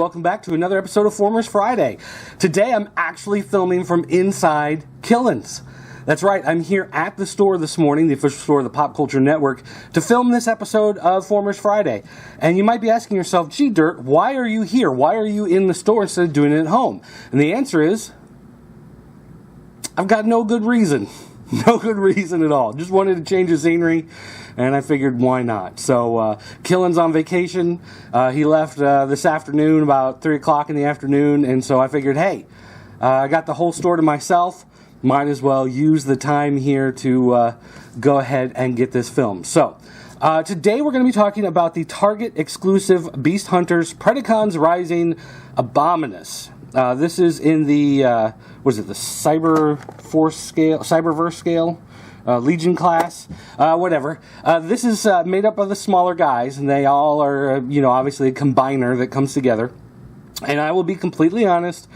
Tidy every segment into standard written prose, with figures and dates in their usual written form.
welcome back to another episode of Formers Friday. Today I'm actually filming from inside Killins. That's right, I'm here at the store this morning, the official store of the Pop Culture Network, to film this episode of Formers Friday. And you might be asking yourself, gee Dirt, why are you here? Why are you in the store instead of doing it at home? And the answer is, I've got no good reason. No good reason at all. Just wanted to change the scenery, and I figured why not. So, Killen's on vacation. He left this afternoon, about 3 o'clock in the afternoon, and so I figured, hey, I got the whole store to myself. Might as well use the time here to go ahead and get this filmed. So, today we're going to be talking about the Target exclusive Beast Hunters Predacons Rising Abominus. This is in the, what is it, the Cyberverse scale, Legion class, whatever. This is made up of the smaller guys, and they all are, obviously a combiner that comes together. And I will be completely honest,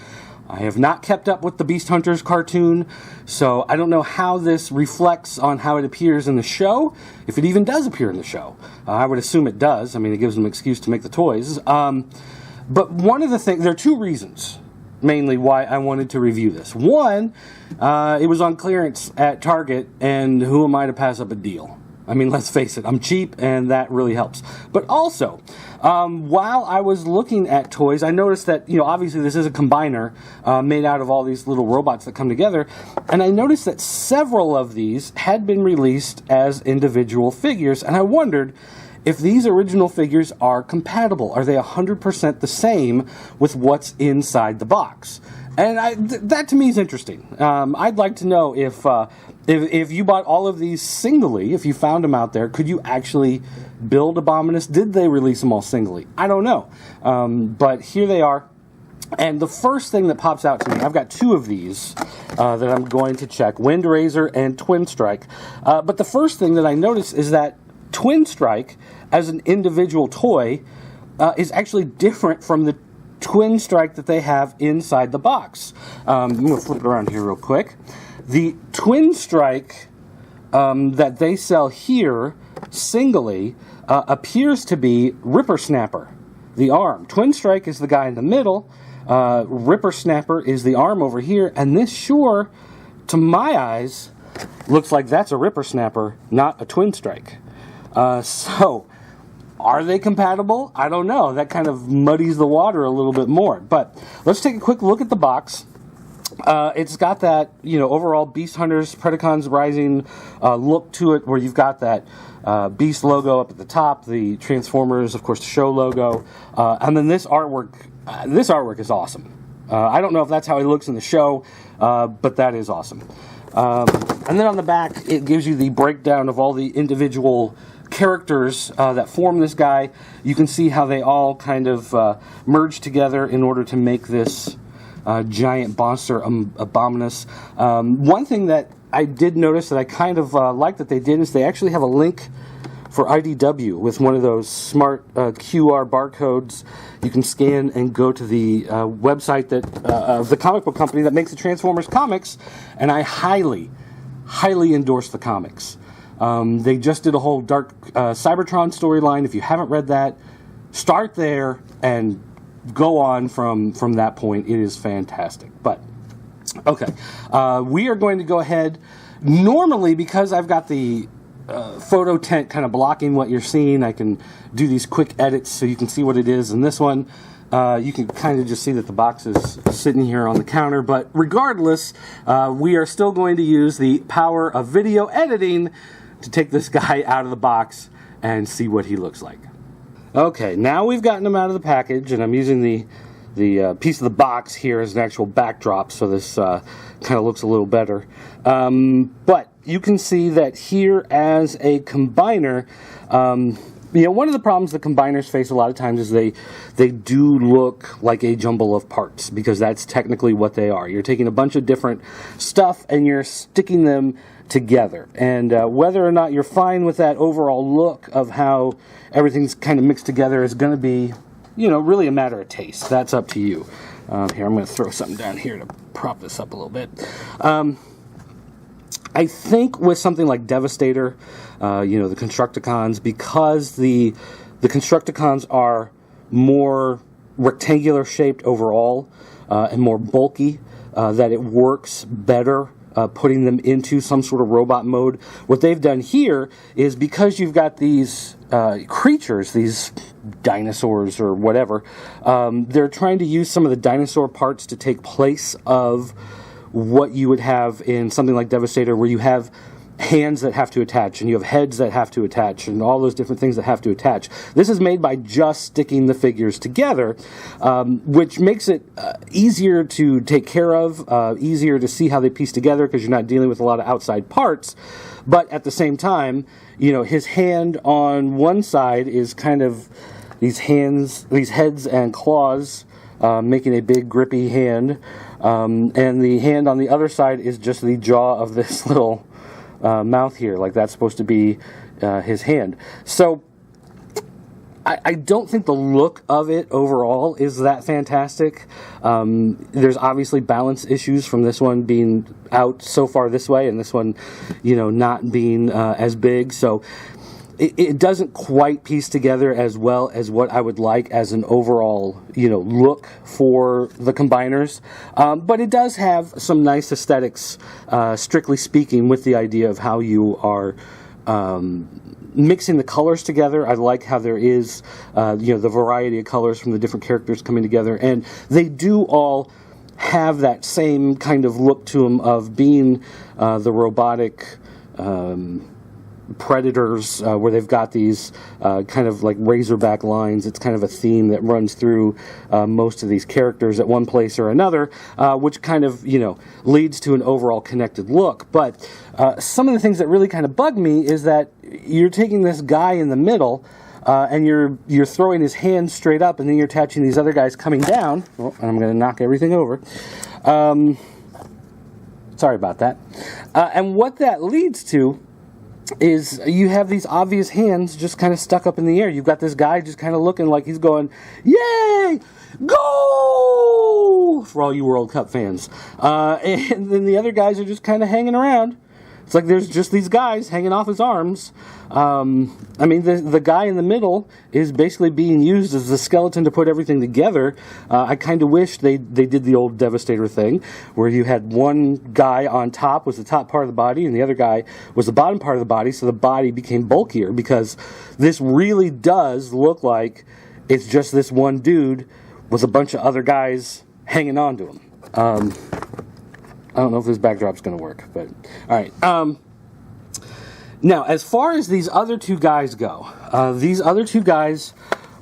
I have not kept up with the Beast Hunters cartoon, so I don't know how this reflects on how it appears in the show, if it even does appear in the show. I would assume it does. I mean, it gives them an excuse to make the toys. But one of the things, there are two reasons, mainly, why I wanted to review this. One, it was on clearance at Target, and who am I to pass up a deal? I mean, let's face it, I'm cheap, and that really helps. But also, while I was looking at toys, I noticed that, obviously this is a combiner made out of all these little robots that come together, and I noticed that several of these had been released as individual figures, and I wondered if these original figures are compatible. Are they 100% the same with what's inside the box? And that to me is interesting. I'd like to know if you bought all of these singly, if you found them out there, could you actually build Abominus? Did they release them all singly? I don't know. But here they are. And the first thing that pops out to me, I've got two of these that I'm going to check, Wind Razor and Twin Strike. But the first thing that I notice is that Twin Strike, as an individual toy, is actually different from the Twin Strike that they have inside the box. I'm going to flip it around here real quick. The Twin Strike that they sell here singly appears to be Ripper Snapper, the arm. Twin Strike is the guy in the middle. Ripper Snapper is the arm over here. And this sure, to my eyes, looks like that's a Ripper Snapper, not a Twin Strike. So, are they compatible? I don't know. That kind of muddies the water a little bit more. But let's take a quick look at the box. It's got that, overall Beast Hunters Predacons Rising look to it, where you've got that Beast logo up at the top, the Transformers, of course, the show logo, and then this artwork. This artwork is awesome. I don't know if that's how he looks in the show, but that is awesome. And then on the back, it gives you the breakdown of all the individual characters that form this guy. You can see how they all kind of merge together in order to make this giant monster Abominus. One thing that I did notice that I kind of like that they did is they actually have a link for IDW with one of those smart QR barcodes. You can scan and go to the website that of the comic book company that makes the Transformers comics, and I highly endorse the comics. They just did a whole Dark Cybertron storyline. If you haven't read that, start there and go on from that point. It is fantastic. But, okay. We are going to go ahead. Normally, because I've got the photo tent kind of blocking what you're seeing, I can do these quick edits so you can see what it is. In this one, you can kind of just see that the box is sitting here on the counter. But regardless, we are still going to use the power of video editing to take this guy out of the box and see what he looks like. Okay, now we've gotten him out of the package, and I'm using the piece of the box here as an actual backdrop, so this kind of looks a little better. But you can see that here as a combiner, one of the problems that combiners face a lot of times is they do look like a jumble of parts, because that's technically what they are. You're taking a bunch of different stuff and you're sticking them together. And whether or not you're fine with that overall look of how everything's kind of mixed together is going to be, really a matter of taste. That's up to you. Here, I'm going to throw something down here to prop this up a little bit. I think with something like Devastator, the Constructicons, because the Constructicons are more rectangular shaped overall and more bulky, that it works better putting them into some sort of robot mode. What they've done here is, because you've got these creatures, these dinosaurs or whatever, they're trying to use some of the dinosaur parts to take place of what you would have in something like Devastator, where you have hands that have to attach, and you have heads that have to attach, and all those different things that have to attach. This is made by just sticking the figures together, which makes it easier to take care of, easier to see how they piece together, because you're not dealing with a lot of outside parts. But at the same time, you know, his hand on one side is kind of these heads and claws, making a big grippy hand, and the hand on the other side is just the jaw of this little mouth here, like that's supposed to be his hand. So I don't think the look of it overall is that fantastic. There's obviously balance issues from this one being out so far this way, and this one, you know, not being as big. So it doesn't quite piece together as well as what I would like as an overall, you know, look for the combiners. But it does have some nice aesthetics, strictly speaking, with the idea of how you are mixing the colors together. I like how there is, you know, the variety of colors from the different characters coming together, and they do all have that same kind of look to them of being the robotic predators, where they've got these kind of like razorback lines. It's kind of a theme that runs through most of these characters at one place or another, which kind of, you know, leads to an overall connected look. But some of the things that really kind of bug me is that you're taking this guy in the middle, and you're throwing his hands straight up, and then you're attaching these other guys coming down. Oh, and I'm going to knock everything over. Sorry about that. And what that leads to is you have these obvious hands just kind of stuck up in the air. You've got this guy just kind of looking like he's going, "Yay! Go!" for all you World Cup fans. And then the other guys are just kind of hanging around. It's like there's just these guys hanging off his arms. I mean, the guy in the middle is basically being used as the skeleton to put everything together. I kind of wish they did the old Devastator thing, where you had one guy on top was the top part of the body, and the other guy was the bottom part of the body, so the body became bulkier, because this really does look like it's just this one dude with a bunch of other guys hanging on to him. I don't know if this backdrop's going to work, but all right. Now, as far as these other two guys go,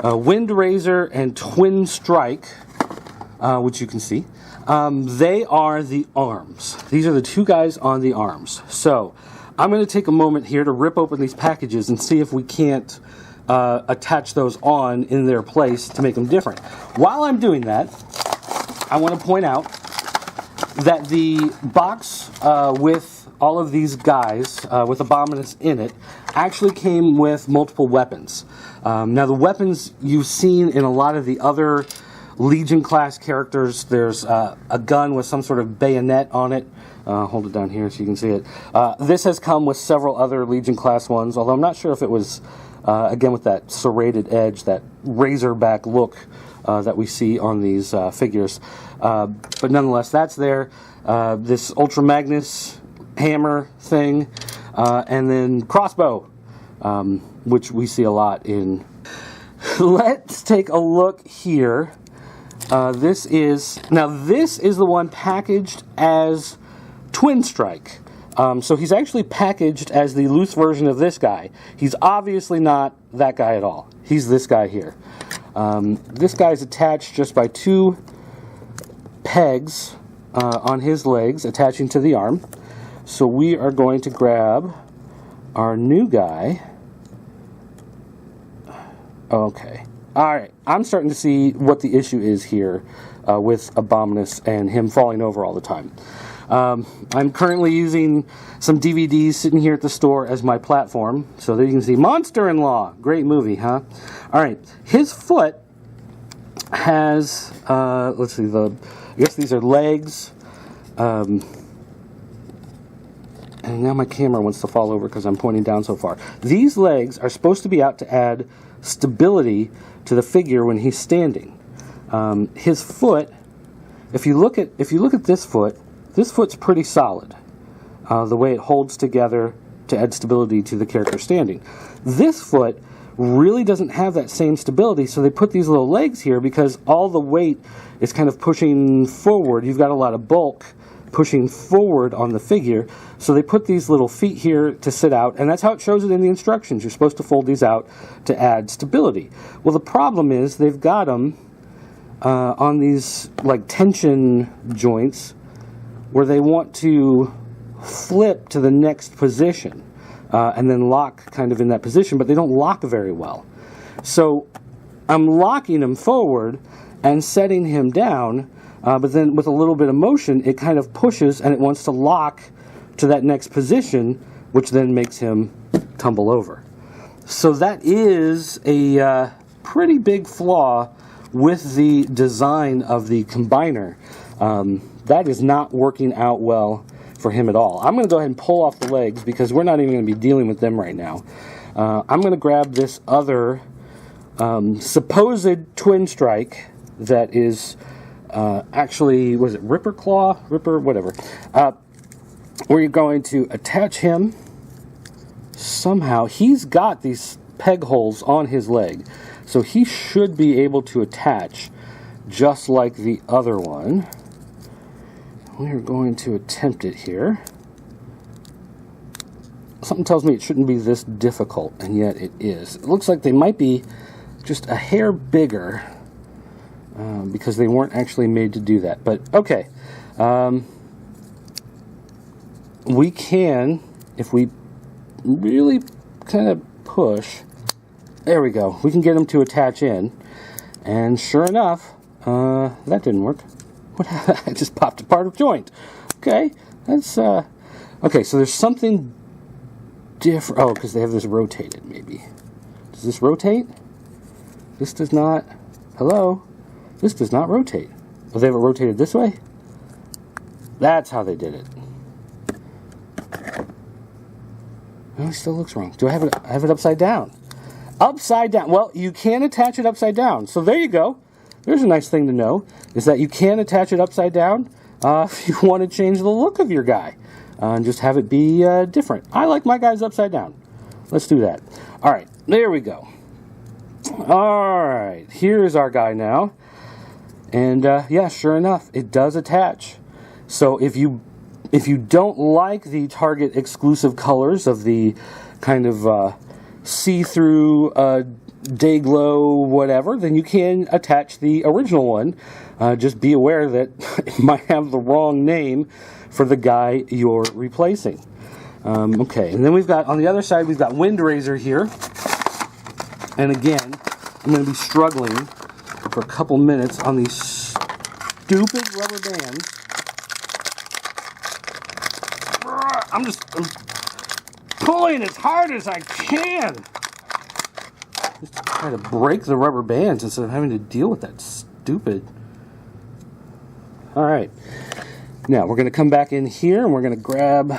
Wind Razor and Twin Strike, which you can see, they are the arms. These are the two guys on the arms. So I'm going to take a moment here to rip open these packages and see if we can't attach those on in their place to make them different. While I'm doing that, I want to point out that the box with all of these guys, with Abominus in it, actually came with multiple weapons. Now, the weapons you've seen in a lot of the other Legion class characters, there's a gun with some sort of bayonet on it. Hold it down here so you can see it. This has come with several other Legion class ones, although I'm not sure if it was, again, with that serrated edge, that razorback look that we see on these figures. But nonetheless, that's there. This Ultra Magnus hammer thing, and then crossbow, which we see a lot in. Let's take a look here. This is the one packaged as Twin Strike. So he's actually packaged as the loose version of this guy. He's obviously not that guy at all. He's this guy here. This guy's attached just by two pegs on his legs, attaching to the arm. So we are going to grab our new guy. Okay. Alright, I'm starting to see what the issue is here with Abominus and him falling over all the time. I'm currently using some DVDs sitting here at the store as my platform, so that you can see Monster-in-Law. Great movie, huh? Alright, his foot has, let's see, I guess these are legs, and now my camera wants to fall over because I'm pointing down so far. These legs are supposed to be out to add stability to the figure when he's standing. His foot, if you look at this foot's pretty solid. The way it holds together to add stability to the character standing. This foot really doesn't have that same stability, so they put these little legs here because all the weight is kind of pushing forward. You've got a lot of bulk pushing forward on the figure, so they put these little feet here to sit out, and that's how it shows it in the instructions. You're supposed to fold these out to add stability. Well, the problem is they've got them on these like tension joints where they want to flip to the next position and then lock kind of in that position, but they don't lock very well. So I'm locking him forward and setting him down, but then with a little bit of motion, it kind of pushes and it wants to lock to that next position, which then makes him tumble over. So that is a pretty big flaw with the design of the combiner. That is not working out well for him at all. I'm going to go ahead and pull off the legs because we're not even going to be dealing with them right now. I'm going to grab this other supposed twin strike that is actually, was it Ripper Claw? Ripper, whatever. We're going to attach him somehow. He's got these peg holes on his leg, so he should be able to attach just like the other one. We're going to attempt it here. Something tells me it shouldn't be this difficult, and yet it is. It looks like they might be just a hair bigger because they weren't actually made to do that. But okay, we can, if we really kind of push, there we go. We can get them to attach in, and sure enough, that didn't work. What happened? I just popped apart a joint. Okay, that's okay. So there's something different. Oh, because they have this rotated. Maybe does this rotate? This does not. Hello, this does not rotate. Oh, they have it rotated this way. That's how they did it. Oh, it still looks wrong. Do I have it? I have it upside down. Upside down. Well, you can attach it upside down. So there you go. There's a nice thing to know, is that you can attach it upside down if you want to change the look of your guy and just have it be different. I like my guys upside down. Let's do that. All right, there we go. All right, here's our guy now. And yeah, sure enough, it does attach. So if you don't like the Target exclusive colors of the kind of see-through day glow whatever, then you can attach the original one. Just be aware that it might have the wrong name for the guy you're replacing. Okay, and then we've got, on the other side, we've got Wind Razor here. And again, I'm going to be struggling for a couple minutes on these stupid rubber bands. I'm pulling as hard as I can. Just to try to break the rubber bands instead of having to deal with that stupid. Alright. Now we're going to come back in here and we're going to grab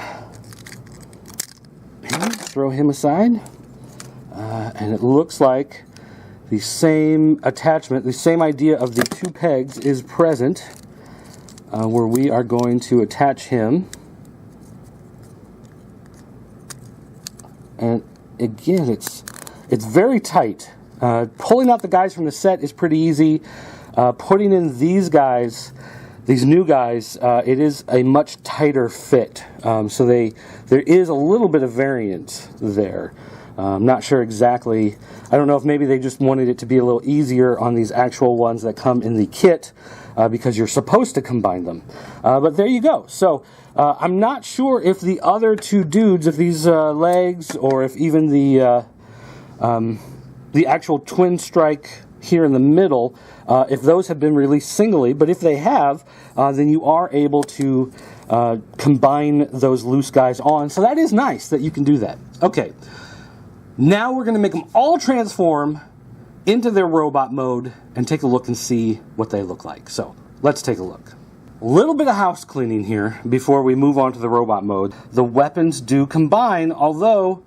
him, throw him aside. And it looks like the same attachment, the same idea of the two pegs is present, where we are going to attach him. And again, it's very tight. Pulling out the guys from the set is pretty easy. Putting in these guys, these new guys, it is a much tighter fit. So there is a little bit of variance there. I'm not sure exactly. I don't know if maybe they just wanted it to be a little easier on these actual ones that come in the kit because you're supposed to combine them. But there you go. So I'm not sure if the other two dudes, if these legs, or if even the actual twin strike here in the middle, if those have been released singly. But if they have, then you are able to combine those loose guys on. So that is nice that you can do that. Okay. Now we're going to make them all transform into their robot mode and take a look and see what they look like. So let's take a look. A little bit of house cleaning here before we move on to the robot mode. The weapons do combine, although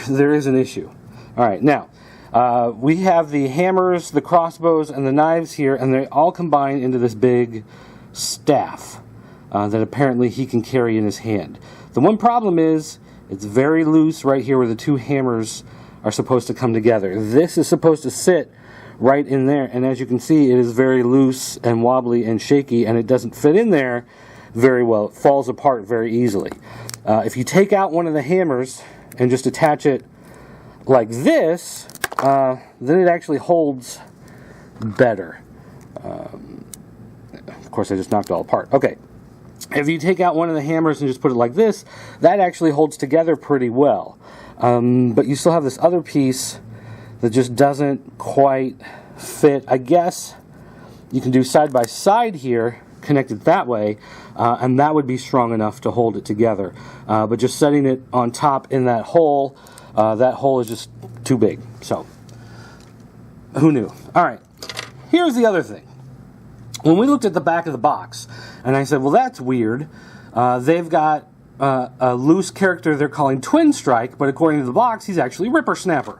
there is an issue. All right, now We have the hammers, the crossbows, and the knives here, and they all combine into this big staff that apparently he can carry in his hand. The one problem is it's very loose right here where the two hammers are supposed to come together. This is supposed to sit right in there, and as you can see, it is very loose and wobbly and shaky, and it doesn't fit in there very well. It falls apart very easily. If you take out one of the hammers and just attach it like this, then it actually holds better. Of course, I just knocked it all apart. Okay. If you take out one of the hammers and just put it like this, that actually holds together pretty well. But you still have this other piece that just doesn't quite fit. I guess you can do side by side here, connect it that way, and that would be strong enough to hold it together. But just setting it on top in that hole is just too big. So, who knew? All right, here's the other thing. When we looked at the back of the box, and I said, well, that's weird. They've got a loose character they're calling Twin Strike, but according to the box, he's actually Ripper Snapper.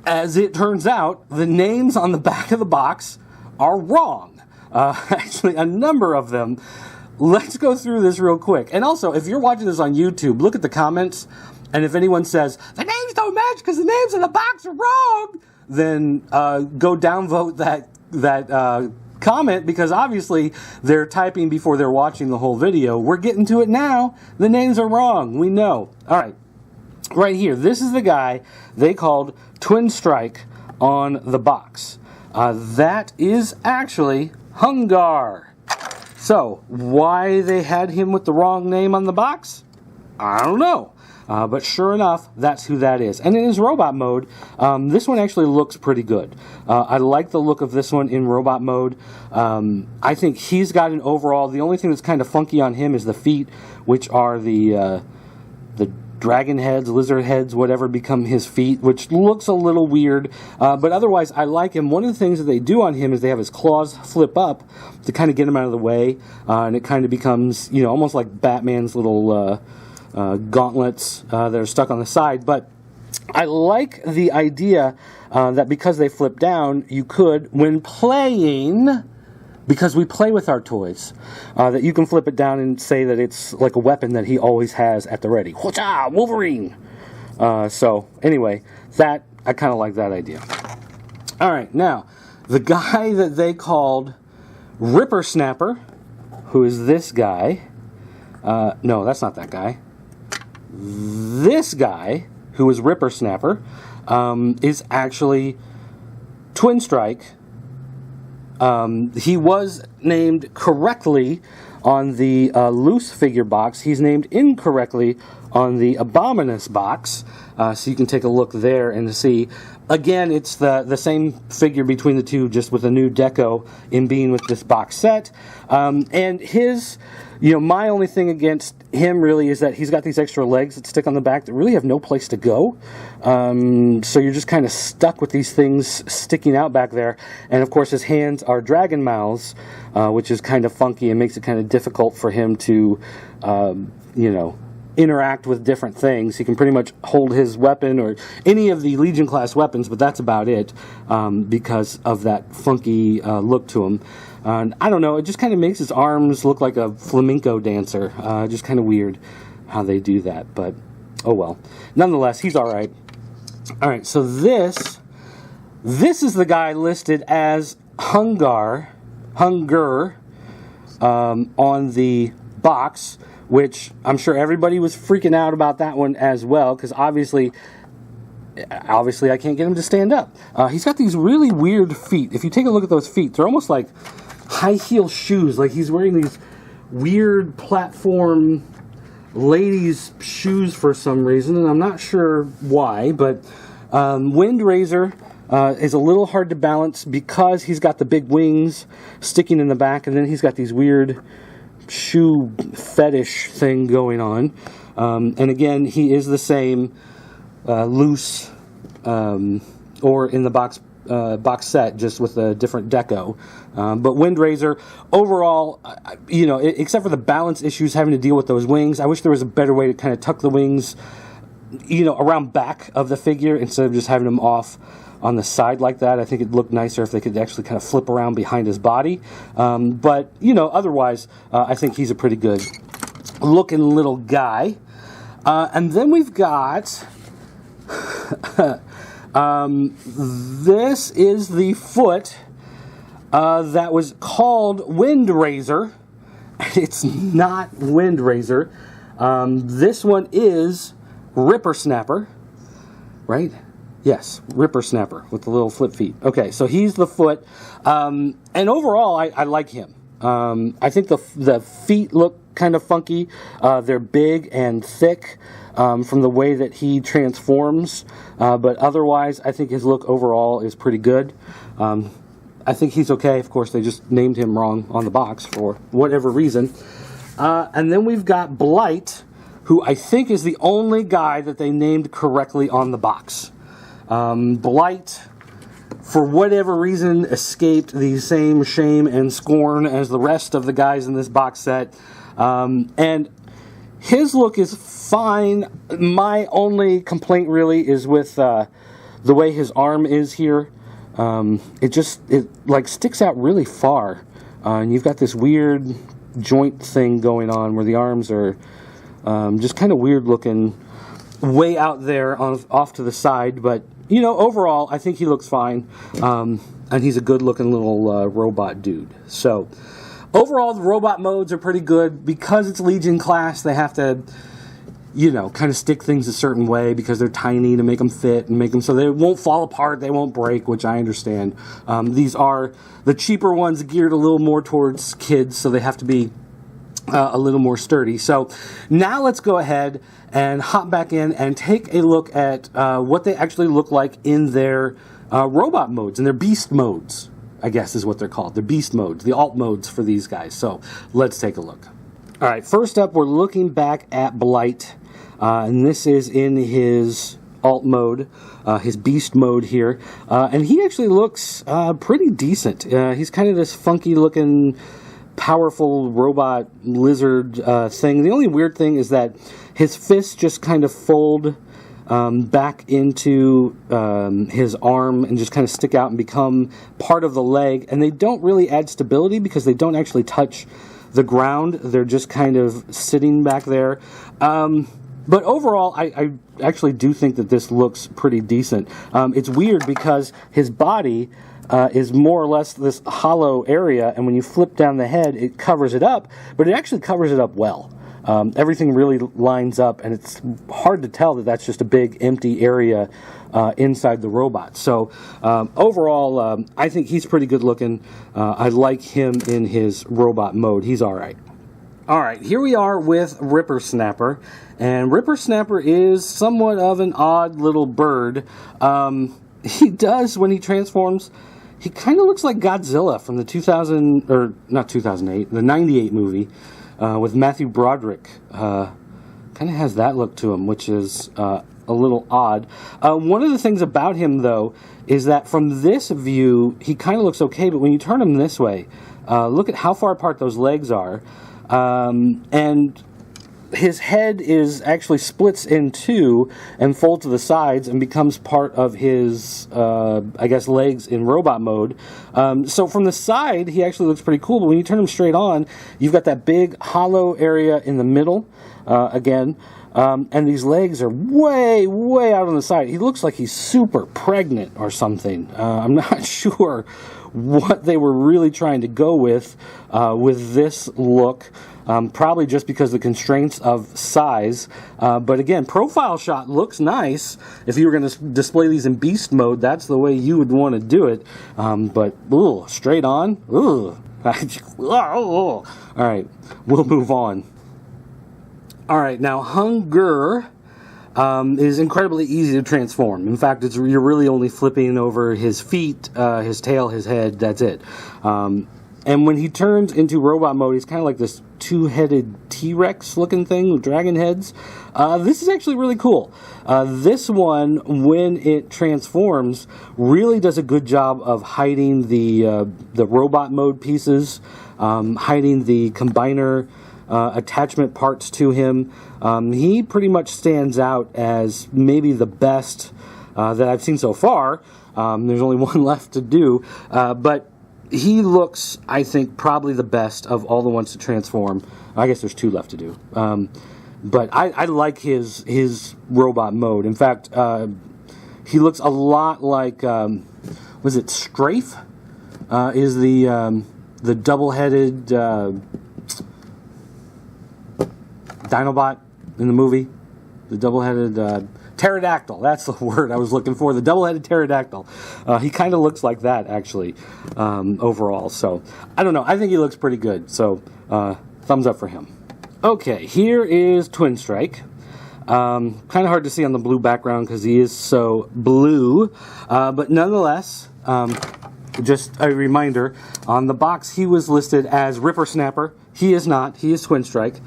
As it turns out, the names on the back of the box are wrong. Actually, a number of them. Let's go through this real quick. And also, if you're watching this on YouTube, look at the comments, and if anyone says, the names don't match because the names in the box are wrong, then go downvote that comment, because obviously they're typing before they're watching the whole video. We're getting to it now. The names are wrong. We know. All right. Right here, this is the guy they called Twin Strike on the box. That is actually Hungar. So, why they had him with the wrong name on the box? I don't know. But sure enough, that's who that is. And in his robot mode, this one actually looks pretty good. I like the look of this one in robot mode. I think he's got an overall, the only thing that's kind of funky on him is the feet, which are the dragon heads, lizard heads, whatever become his feet, which looks a little weird. But otherwise, I like him. One of the things that they do on him is they have his claws flip up to kind of get him out of the way. And it kind of becomes, almost like Batman's little gauntlets that are stuck on the side. But I like the idea that because they flip down, you could, when playing, because we play with our toys, that you can flip it down and say that it's like a weapon that he always has at the ready. Whatcha, Wolverine! So, anyway, I kind of like that idea. Alright, now, the guy that they called Ripper Snapper, who is this guy, no, that's not that guy. This guy, who is Ripper Snapper, is actually Twin Strike. He was named correctly on the loose figure box. He's named incorrectly on the Abominus box. So you can take a look there and see. Again, it's the same figure between the two, just with a new deco in being with this box set. And his, my only thing against him really is that he's got these extra legs that stick on the back that really have no place to go. So you're just kind of stuck with these things sticking out back there. And of course his hands are dragon mouths, which is kind of funky and makes it kind of difficult for him to, interact with different things. He can pretty much hold his weapon or any of the Legion class weapons, but that's about it because of that funky look to him. And I don't know, it just kind of makes his arms look like a flamenco dancer. Just kind of weird how they do that, but oh well. Nonetheless, he's all right. All right, so this is the guy listed as Hungar on the box, which I'm sure everybody was freaking out about that one as well, because obviously I can't get him to stand up. He's got these really weird feet. If you take a look at those feet, they're almost like high heel shoes, like he's wearing these weird platform ladies' shoes for some reason, and I'm not sure why, but Wind Razor is a little hard to balance because he's got the big wings sticking in the back, and then he's got these weird shoe fetish thing going on. And again, he is the same loose or in the box set, just with a different deco. But Wind Razor, overall, except for the balance issues having to deal with those wings, I wish there was a better way to kind of tuck the wings around back of the figure instead of just having him off on the side like that. I think it'd look nicer if they could actually kind of flip around behind his body. But otherwise, I think he's a pretty good looking little guy. And then we've got this is the foot that was called Windraiser. It's not Windraiser. This one is Ripper Snapper, right? Yes, Ripper Snapper with the little flip feet. Okay, so he's the foot, and overall, I like him. I think the feet look kind of funky. They're big and thick from the way that he transforms, but otherwise, I think his look overall is pretty good. I think he's okay. Of course, they just named him wrong on the box for whatever reason. And then we've got Blight, who I think is the only guy that they named correctly on the box. Blight, for whatever reason, escaped the same shame and scorn as the rest of the guys in this box set. And his look is fine. My only complaint really is with the way his arm is here. It like sticks out really far. And you've got this weird joint thing going on where the arms are just kind of weird looking, way out there off to the side. But overall, I think he looks fine, and he's a good-looking little robot dude. So, overall, the robot modes are pretty good. Because it's Legion class, they have to, kind of stick things a certain way because they're tiny to make them fit and make them so they won't fall apart, they won't break, which I understand. These are the cheaper ones geared a little more towards kids, so they have to be a little more sturdy. So now let's go ahead and hop back in and take a look at what they actually look like in their robot modes, in their beast modes, I guess is what they're called. The beast modes, the alt modes for these guys. So let's take a look. All right, first up, we're looking back at Blight, and this is in his alt mode, his beast mode here, and he actually looks pretty decent. He's kind of this funky looking powerful robot lizard thing. The only weird thing is that his fists just kind of fold back into his arm and just kind of stick out and become part of the leg, and they don't really add stability because they don't actually touch the ground. They're just kind of sitting back there. But overall, I actually do think that this looks pretty decent. It's weird because his body is more or less this hollow area, and when you flip down the head, it covers it up, but it actually covers it up well. Everything really lines up, and it's hard to tell that that's just a big empty area inside the robot. So overall, I think he's pretty good looking. I like him in his robot mode. He's all right. All right, here we are with Ripper Snapper, and Ripper Snapper is somewhat of an odd little bird. He does, when he transforms, he kind of looks like Godzilla from the 98 movie with Matthew Broderick. Kind of has that look to him, which is a little odd. One of the things about him, though, is that from this view, he kind of looks okay, but when you turn him this way, look at how far apart those legs are. And his head is actually splits in two and folds to the sides and becomes part of his, legs in robot mode. So from the side, he actually looks pretty cool, but when you turn him straight on, you've got that big hollow area in the middle, again, and these legs are way, way out on the side. He looks like he's super pregnant or something. I'm not sure what they were really trying to go with this look. Probably just because of the constraints of size. But again, profile shot looks nice. If you were going to display these in beast mode, that's the way you would want to do it. But straight on? All right, we'll move on. All right, now Hunger is incredibly easy to transform. In fact, you're really only flipping over his feet, his tail, his head, that's it. And when he turns into robot mode, he's kind of like this two-headed T-Rex looking thing with dragon heads. This is actually really cool. This one, when it transforms, really does a good job of hiding the robot mode pieces, hiding the combiner attachment parts to him. He pretty much stands out as maybe the best that I've seen so far. There's only one left to do, but he looks, I think, probably the best of all the ones to transform. I guess there's two left to do. But I like his robot mode. In fact, he looks a lot like, was it Strafe? Is the double-headed Dinobot in the movie? The double-headed pterodactyl. That's the word I was looking for. The double-headed pterodactyl. He kind of looks like that, actually, overall. So, I don't know. I think he looks pretty good. So, thumbs up for him. Okay, here is Twin Strike. Kind of hard to see on the blue background because he is so blue. But nonetheless, just a reminder, on the box he was listed as Ripper Snapper. He is not. He is Twin Strike.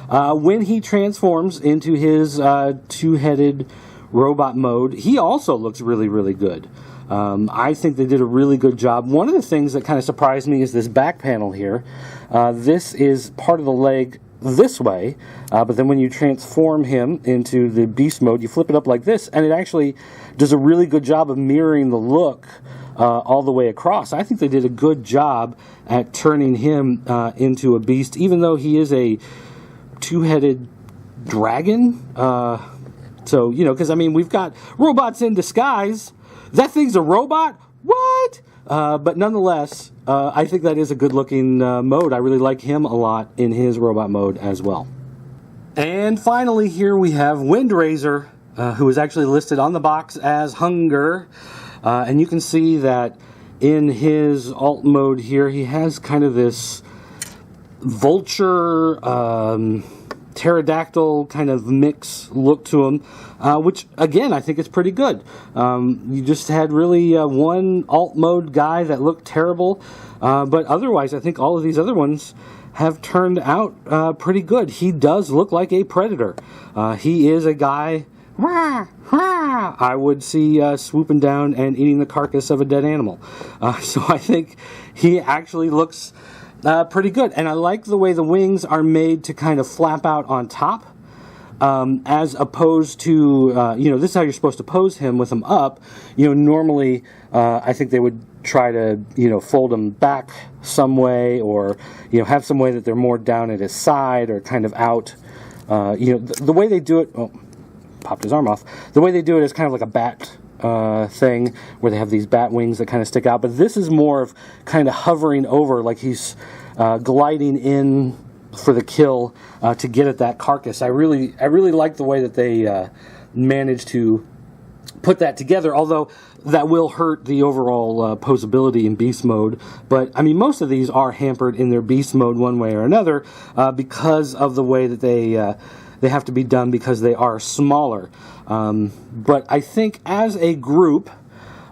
When he transforms into his two-headed robot mode, he also looks really, really good. I think they did a really good job. One of the things that kind of surprised me is this back panel here. This is part of the leg this way, but then when you transform him into the beast mode, you flip it up like this, and it actually does a really good job of mirroring the look all the way across. I think they did a good job at turning him into a beast, even though he is a two-headed dragon. So, you know, because, I mean, we've got robots in disguise. That thing's a robot? What? But nonetheless, I think that is a good-looking mode. I really like him a lot in his robot mode as well. And finally, here we have Windraiser, who is actually listed on the box as Hunger. And you can see that in his alt mode here, he has kind of this vulture, pterodactyl kind of mix look to him, which, again, I think is pretty good. You just had really one alt mode guy that looked terrible, but otherwise I think all of these other ones have turned out pretty good. He does look like a predator. He is a guy I would see swooping down and eating the carcass of a dead animal. So I think he actually looks pretty good. And I like the way the wings are made to kind of flap out on top, as opposed to, you know, this is how you're supposed to pose him with him up. You know, normally I think they would try to, you know, fold him back some way, or, you know, have some way that they're more down at his side or kind of out. You know, the way they do it, oh, popped his arm off. The way they do it is kind of like a bat thing, where they have these bat wings that kind of stick out, but this is more of kind of hovering over, like he's gliding in for the kill to get at that carcass. I really like the way that they managed to put that together, although that will hurt the overall posability in beast mode. But I mean, most of these are hampered in their beast mode one way or another because of the way that they have to be done, because they are smaller. But I think as a group,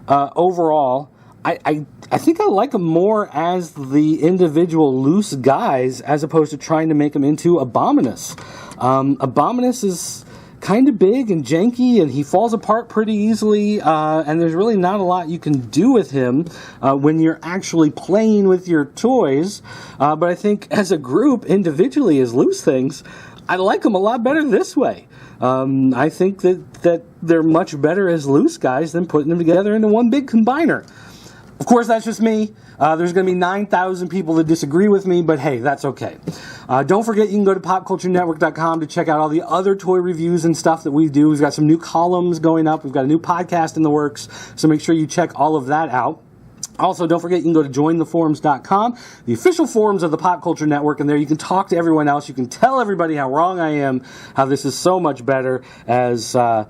overall, I think I like them more as the individual loose guys, as opposed to trying to make them into Abominus. Abominus is kind of big and janky, and he falls apart pretty easily, and there's really not a lot you can do with him when you're actually playing with your toys. But I think as a group, individually, as loose things, I like them a lot better this way. I think that they're much better as loose guys than putting them together into one big combiner. Of course, that's just me. There's going to be 9,000 people that disagree with me, but hey, that's okay. Don't forget, you can go to popculturenetwork.com to check out all the other toy reviews and stuff that we do. We've got some new columns going up. We've got a new podcast in the works, so make sure you check all of that out. Also, don't forget, you can go to jointheforums.com, the official forums of the Pop Culture Network, and there you can talk to everyone else. You can tell everybody how wrong I am, how this is so much better as a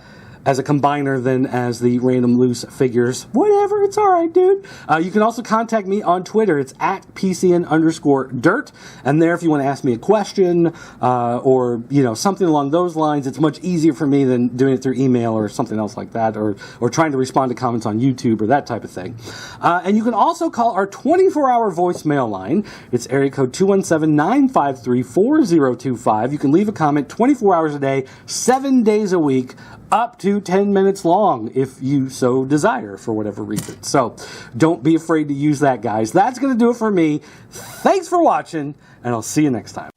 combiner than as the random loose figures. Whatever, it's alright, dude. You can also contact me on Twitter. It's at PCN_dirt. And there, if you want to ask me a question, or, you know, something along those lines, it's much easier for me than doing it through email or something else like that, or trying to respond to comments on YouTube or that type of thing. And you can also call our 24-hour voicemail line. It's area code 217-953-4025. You can leave a comment 24 hours a day, 7 days a week, up to 10 minutes long, if you so desire, for whatever reason. So, don't be afraid to use that, guys. That's going to do it for me. Thanks for watching, and I'll see you next time.